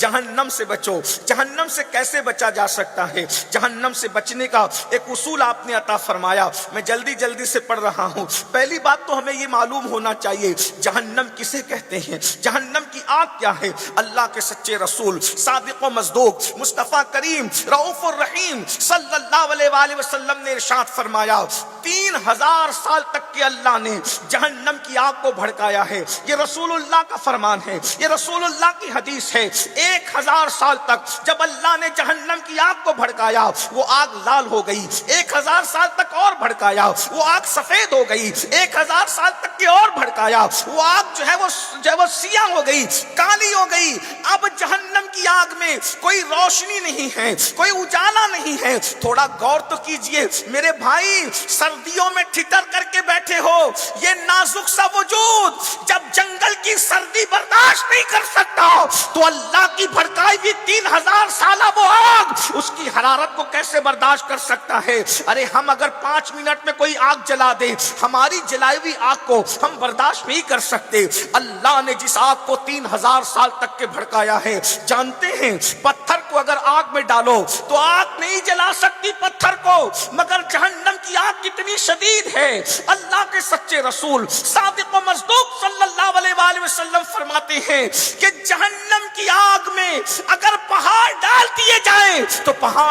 جہنم سے بچو۔ جہنم سے کیسے بچا جا سکتا ہے؟ جہنم سے بچنے کا ایک اصول آپ نے عطا فرمایا، میں جلدی جلدی سے پڑھ رہا ہوں۔ پہلی بات تو ہمیں یہ معلوم ہونا چاہیے جہنم کسے کہتے ہیں، جہنم کی آگ کیا ہے۔ اللہ کے سچے رسول صادق و مصدوق مصطفیٰ کریم رؤوف الرحیم صلی اللہ علیہ وآلہ وسلم نے ارشاد فرمایا 3000 سال تک کے اللہ نے جہنم کی آگ کو بھڑکایا ہے۔ یہ رسول اللہ کا فرمان ہے، یہ رسول اللہ کی حدیث ہے۔ 1000 سال تک جب اللہ نے جہنم کی آگ کو بھڑکایا وہ آگ لال ہو گئی، 1000 سال تک اور بھڑکایا وہ آگ سفید ہو گئی، 1000 سال تک کی اور بھڑکایا وہ آگ جو ہے وہ سیاہ ہو گئی، کالی ہو گئی۔ اب جہنم کی آگ میں کوئی روشنی نہیں ہے، کوئی اجالا نہیں ہے۔ تھوڑا غور تو کیجئے میرے بھائی، سردیوں میں ٹھٹر کر کے بیٹھے ہو، یہ نازک سا وجود جب جنگل کی سردی برداشت نہیں کر سکتا تو اللہ کی بھڑکائی بھی 3000 سالہ وہ آگ اس کی حرارت کو کیسے برداشت کر سکتا ہے؟ ارے ہم اگر 5 منٹ میں کوئی آگ جلا دے، ہماری جلائی ہوئی آگ کو ہم برداشت نہیں کر سکتے۔ اللہ نے جس آگ کو 3000 سال تک کے بھڑکایا ہے، جانتے ہیں پتھر کو اگر آگ میں ڈالو تو آگ نہیں جلا سکتی پتھر کو، مگر جہنم کی آگ کتنی شدید ہے۔ اللہ کے سچے رسول صادق و مصدوق صلی اللہ علیہ وآلہ وسلم فرماتے ہیں کہ جہنم کی آگ میں اگر پہاڑ ڈال دیے جائیں تو پہاڑ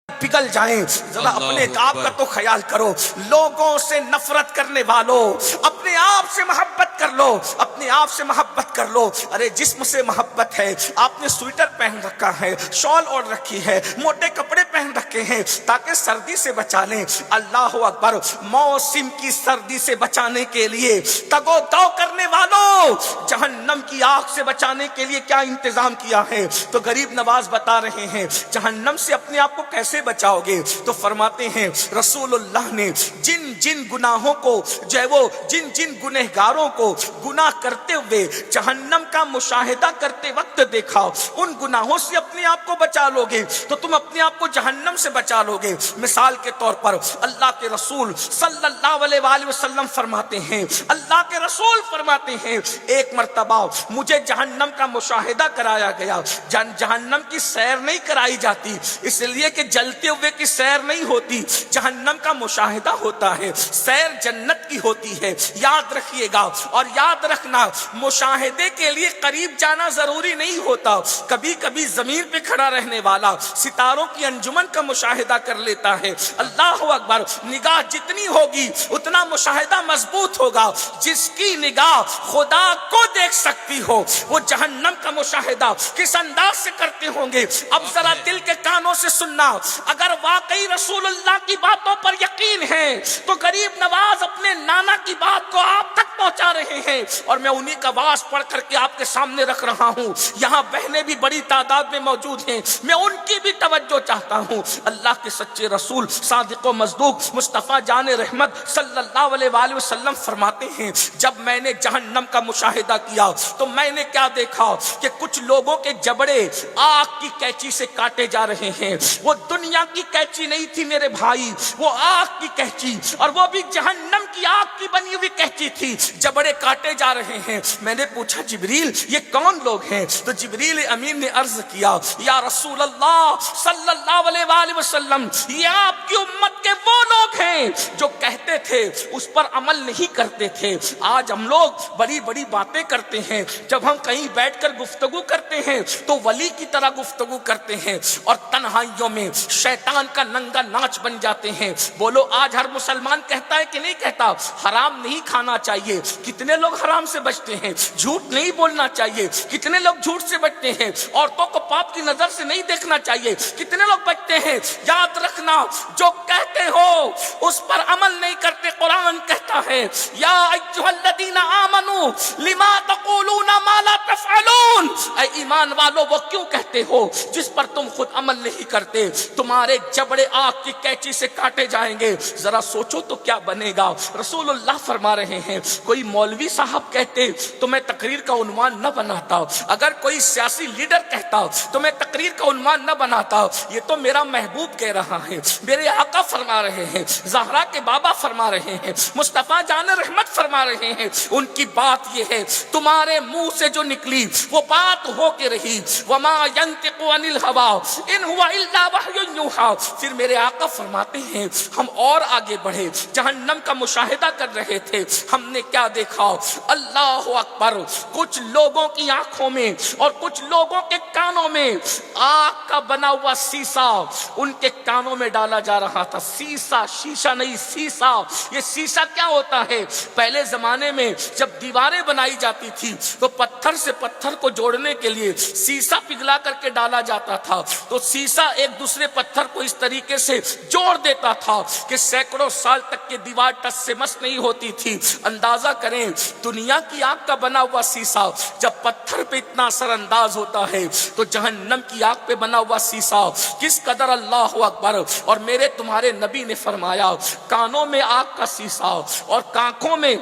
پگھل جائیں۔ ذرا اپنے آپ کا تو خیال کرو، لوگوں سے نفرت کرنے والوں اپنے آپ سے محبت کر لو، اپنے آپ سے محبت کر لو۔ ارے جسم سے محبت ہے، آپ نے سویٹر پہن رکھا ہے، شال اوڑھ رکھی ہے، موٹے کپڑے پہن رکھے ہیں تاکہ سردی سے بچا لیں۔ اللہ اکبر، موسم کی سردی سے بچانے کے لیے تگو دو کرنے والوں، جہنم کی آگ سے بچانے کے لیے کیا انتظام کیا ہے؟ تو غریب نواز بتا رہے ہیں جہنم سے اپنے آپ کو کیسے بچاؤ گے؟ تو فرماتے ہیں رسول اللہ نے جن جن گناہوں کو جو ہے وہ جن گنہگاروں کو گناہ کرتے ہوئے جہنم کا مشاہدہ کرتے وقت دیکھا، ان گناہوں سے اپنے آپ کو بچا لو گے تو تم اپنے آپ کو جہنم سے بچا لو گے۔ مثال کے طور پر اللہ کے رسول صلی اللہ علیہ وآلہ وسلم فرماتے ہیں، اللہ کے رسول فرماتے ہیں ایک مرتبہ مجھے جہنم کا مشاہدہ کرایا گیا۔ جہنم کی سیر نہیں کرائی جاتی، اس لیے کہ جلتے ہوئے کی سیر نہیں ہوتی، جہنم کا مشاہدہ ہوتا ہے، سیر جنت کی ہوتی ہے۔ یاد رکھیے گا اور یاد رکھنا، مشاہدے کے لیے قریب جانا ضروری نہیں ہوتا، کبھی کبھی زمین پہ کھڑا رہنے والا ستاروں کی انجمن کا مشاہدہ کر لیتا ہے۔ اللہ اکبر، نگاہ جتنی ہوگی اتنا مشاہدہ مضبوط ہوگا۔ جس کی نگاہ خدا کو دیکھ سکتی ہو وہ جہنم کا مشاہدہ کس انداز سے کرتے ہوں گے؟ اب ذرا دل کے کانوں سے سننا، اگر واقعی رسول اللہ کی باتوں پر یقین ہے تو غریب نواز اپنے نانا کی بات کو آپ تک پہنچا رہے ہیں، اور میں انہی کا واز پڑھ کر کے آپ کے سامنے رکھ رہا ہوں۔ یہاں بہنیں بھی بڑی تعداد میں موجود ہیں، میں ان کی بھی توجہ چاہتا ہوں۔ اللہ کے سچے رسول صادق و مصدوق مصطفیٰ جان رحمت صلی اللہ علیہ وآلہ وسلم فرماتے ہیں جب میں نے جہنم کا مشاہدہ کیا تو میں نے کیا دیکھا کہ کچھ لوگوں کے جبڑے آگ کی کینچی سے کاٹے جا رہے ہیں۔ وہ دنیا کی کینچی نہیں تھی میرے بھائی، وہ آگ کی کینچی، اور وہ بھی جہنم کی آگ کی بنی ہوئی کینچی تھی، جبڑے کاٹے جا رہے ہیں۔ میں نے پوچھا جبریل یہ کون لوگ ہیں؟ تو جبریل امین نے عرض کیا یا رسول اللہ صلی اللہ علیہ وآلہ وسلم، یہ آپ کی امت کے وہ لوگ ہیں جو کہتے تھے اس پر عمل نہیں کرتے تھے۔ آج ہم لوگ بڑی بڑی باتیں کرتے ہیں، جب ہم کہیں بیٹھ کر گفتگو کرتے ہیں تو ولی کی طرح گفتگو کرتے ہیں اور تنہائیوں میں شیطان کا ننگا ناچ بن جاتے ہیں۔ بولو آج ہر مسلمان کہتا ہے کہ نہیں کہتا حرام نہیں کھانا چاہیے؟ کتنے لوگ حرام سے بچتے ہیں؟ جھوٹ نہیں بولنا چاہیے، کتنے لوگ جھوٹ سے بچتے ہیں؟ عورتوں کو پاپ کی نظر سے نہیں دیکھنا چاہیے، کتنے لوگ بچتے ہیں؟ یاد رکھنا، جو کہتے ہو اس پر عمل نہیں کرتے۔ قرآن کہتا ہے یا ایھا الذین آمنوا لما تقولون ما لا تفعلون، اے ایمان والو وہ کیوں کہتے ہو جس پر تم خود عمل نہیں کرتے؟ تمہارے جبڑے آگ کی کینچی سے کاٹے جائیں گے، ذرا سوچو تو کیا بنے گا۔ رسول اللہ فرما رہے ہیں کوئی مولوی صاحب کہتے کہتے تو میں تقریر کا عنوان نہ بناتا، اگر کوئی سیاسی لیڈر کہتا تو میں تقریر کا عنوان نہ بناتا۔ یہ تو میرا محبوب کہہ رہا ہے، میرے آقا فرما رہے ہیں، زہرا کے بابا فرما رہے ہیں، مصطفیٰ جان رحمت فرما رہے ہیں۔ ان کی بات یہ ہے تمہارے منہ سے جو نکلی وہ بات ہو کے رہی، وما ينطق عن الهوى ان هو الا وحی یوحی۔ پھر میرے آقا فرماتے ہیں ہم اور آگے بڑھے، جہنم کا مشاہدہ کر رہے تھے، ہم نے کیا دیکھا؟ اللہ اکبر، کچھ لوگوں کی آنکھوں میں اور کچھ لوگوں کے کانوں میں آگ کا بنا ہوا سیسا ان کے کانوں میں ڈالا جا رہا تھا۔ سیسا، شیشہ نہیں، سیسا۔ یہ سیسا کیا ہوتا ہے؟ پہلے زمانے میں جب دیواریں بنائی جاتی تھی تو پتھر سے پتھر کو جوڑنے کے لیے سیسا پگھلا کر کے ڈالا جاتا تھا، تو سیسا ایک دوسرے پتھر کو اس طریقے سے جوڑ دیتا تھا کہ سینکڑوں سال تک کے دیوار ٹس سے مس نہیں ہوتی تھی۔ اندازہ کریں دنیا کی آگ کا بنا ہوا سیسا جب پتھر پہ اتنا اثر انداز ہوتا ہے تو جہنم کی آگ پہ بنا ہوا سیسا کس قدر۔ اللہ اکبر۔ اور میرے تمہارے نبی نے فرمایا کانوں میں آگ کا سیسا اور کانکھوں میں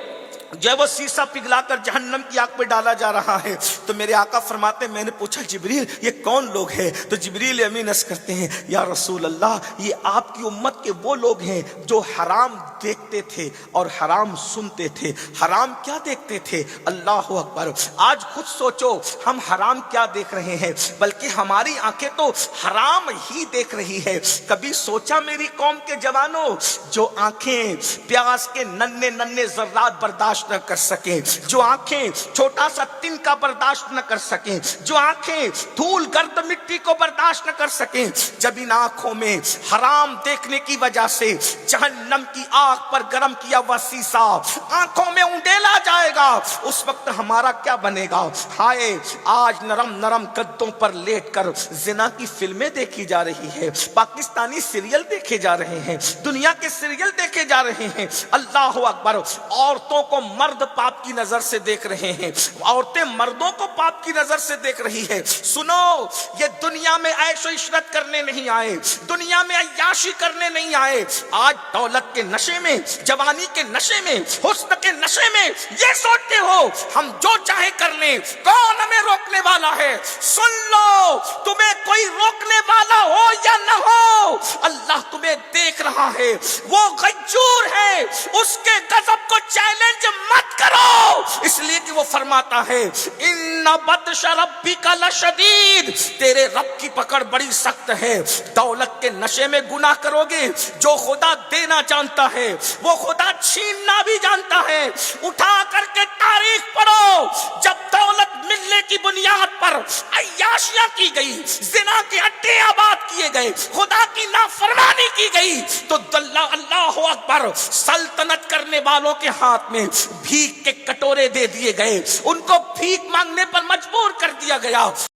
جب وہ سیسا پگھلا کر جہنم کی آگ پہ ڈالا جا رہا ہے تو میرے آقا فرماتے ہیں میں نے پوچھا جبریل یہ کون لوگ ہیں؟ تو جبریل امین عرض کرتے ہیں یا رسول اللہ یہ آپ کی امت کے وہ لوگ ہیں جو حرام دیکھتے تھے اور حرام سنتے تھے۔ حرام کیا دیکھتے تھے؟ اللہ اکبر۔ آج خود سوچو ہم حرام کیا دیکھ رہے ہیں، بلکہ ہماری آنکھیں تو حرام ہی دیکھ رہی ہے۔ کبھی سوچا میری قوم کے جوانوں جو آنکھیں پیاز کے ننھے ننھے ذرات برداشت نہ کر سکیں، جو آنکھیں چھوٹا سا تنکا برداشت نہ کر سکیں، جو آنکھیں دھول گرد مٹی کو برداشت نہ کر سکیں، جب ان آنکھوں میں حرام دیکھنے کی وجہ سے جہنم کی آگ پر گرم کیا ہوا سیسا آنکھوں میں انڈیلا جائے گا، اس وقت ہمارا کیا بنے گا؟ ہائے آج نرم نرم گدوں پر لیٹ کر زنا کی فلمیں دیکھی جا رہی ہے، پاکستانی سیریل دیکھے جا رہے ہیں، دنیا کے سیریل دیکھے جا رہے ہیں۔ اللہ اکبر۔ عورتوں کو مرد پاپ کی نظر سے دیکھ رہے ہیں، عورتیں مردوں کو پاپ کی نظر سے دیکھ رہی ہے۔ سنو یہ دنیا میں عیش و عشرت کرنے نہیں آئے، دنیا میں عیاشی کرنے نہیں آئے۔ آج دولت کے نشے میں، جوانی کے نشے میں، حسن کے نشے میں یہ سوچتے ہو ہم جو چاہے کر لیں، کون ہمیں روکنے والا ہے؟ سن لو تمہیں کوئی روکنے والا ہو یا نہ ہو اللہ تمہیں دیکھ رہا ہے، وہ غیور ہے، اس کے غضب کو چیلنج مت کرو، اس لیے کہ وہ فرماتا ہے ان بطش ربک لشدید، تیرے رب کی پکڑ بڑی سخت ہے۔ دولت کے نشے میں گناہ کرو گے، جو خدا دینا جانتا ہے وہ خدا چھیننا بھی جانتا ہے۔ اٹھا کر کے تاریخ پڑھو، جب دولت ملنے کی بنیاد پر عیاشیاں کی گئی، زنا کے اڈے آباد کیے گئے، خدا کی نافرمانی کی گئی، تو اللہ اکبر، سلطنت کرنے والوں کے ہاتھ میں بھیک کے کٹورے دے دیے گئے، ان کو بھیک مانگنے پر مجبور کر دیا گیا۔